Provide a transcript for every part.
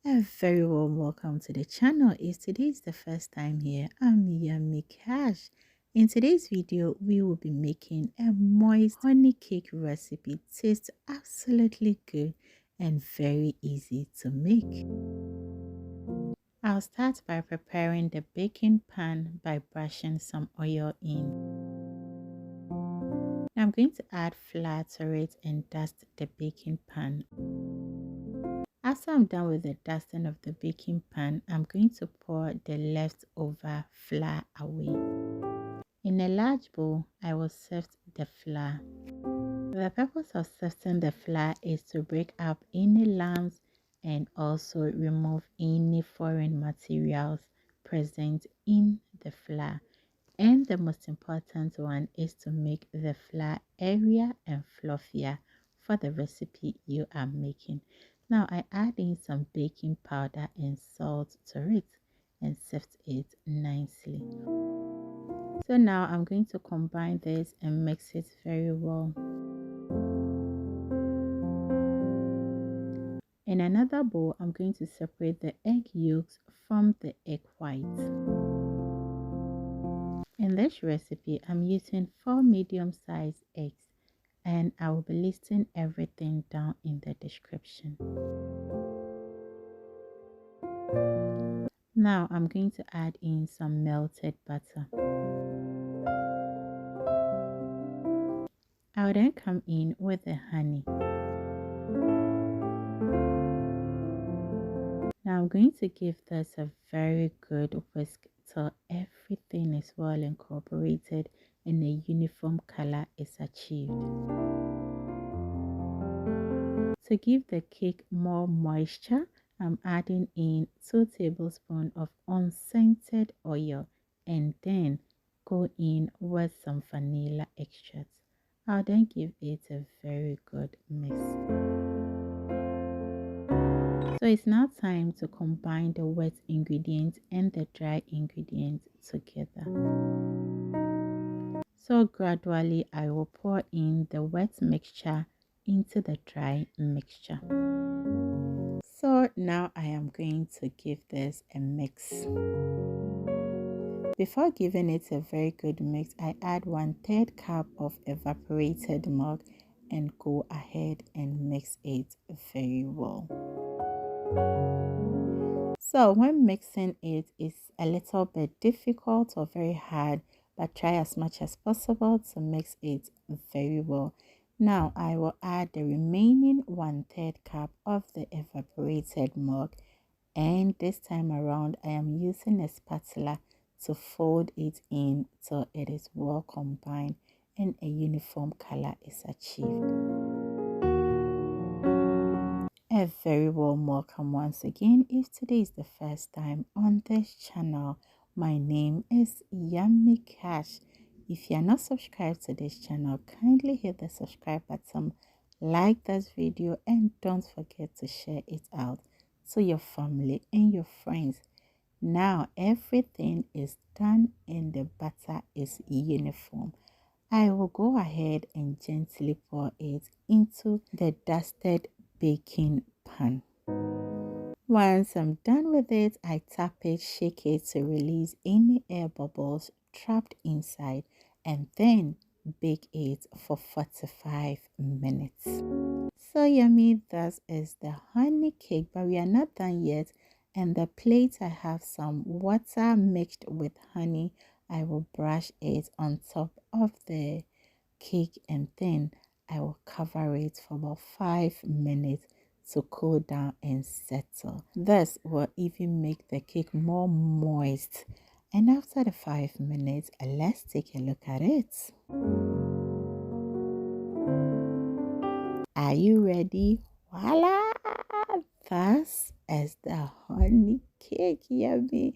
A very warm welcome to the channel. If today is the first time here, I'm Yummy Cash. In today's video, we will be making a moist honey cake recipe. Tastes absolutely good and very easy to make. I'll start by preparing the baking pan by brushing some oil in. Now I'm going to add flour to it and dust the baking pan. After I'm done with the dusting of the baking pan, I'm going to pour the leftover flour away. In a large bowl, I will sift the flour. The purpose of sifting the flour is to break up any lumps and also remove any foreign materials present in the flour. And the most important one is to make the flour airier and fluffier for the recipe you are making. Now I add in some baking powder and salt to it and sift it nicely. So now I'm going to combine this and mix it very well. In another bowl, I'm going to separate the egg yolks from the egg whites. In this recipe, I'm using 4 medium-sized eggs, and I will be listing everything down in the description. Now I'm going to add in some melted butter. I'll then come in with the honey. Now I'm going to give this a very good whisk till everything is well incorporated and a uniform color is achieved. To give the cake more moisture, I'm adding in 2 tablespoons of unscented oil and then go in with some vanilla extract. I'll then give it a very good mix. So it's now time to combine the wet ingredients and the dry ingredients together. So gradually I will pour in the wet mixture into the dry mixture. So now I am going to give this a mix. Before giving it a very good mix, I add 1/3 cup of evaporated milk and go ahead and mix it very well. So when mixing it is a little bit difficult or very hard, but try as much as possible to mix it very well. Now I will add the remaining 1/3 cup of the evaporated milk, and this time around I am using a spatula to fold it in till it is well combined and a uniform color is achieved. A very warm welcome once again. If today is the first time on this channel, my name is Yummy Cash. If you are not subscribed to this channel, kindly hit the subscribe button, like this video, and don't forget to share it out to your family and your friends. Now everything is done and the butter is uniform. I will go ahead and gently pour it into the dusted baking pan. Once I'm done with it, I tap it, shake it to release any air bubbles trapped inside, and then bake it for 45 minutes. So yummy, that is the honey cake, but we are not done yet. And the plate, I have some water mixed with honey. I will brush it on top of the cake and then I will cover it for about 5 minutes to cool down and settle. This will even make the cake more moist. And after the 5 minutes, let's take a look at it. Are you ready? Voila! This is the honey cake. Yummy.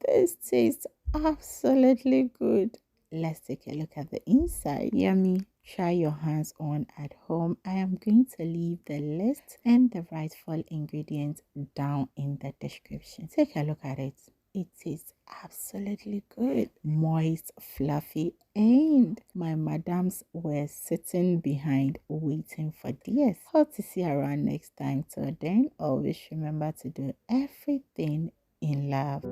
This tastes absolutely good. Let's take a look at the inside. Yummy. Try your hands on at home. I am going to leave the list and the rightful ingredients down in the description. Take a look at it. It is absolutely good. Moist, fluffy, and my madams were sitting behind waiting for this. Hope to see you around next time. Till then, always remember to do everything in love.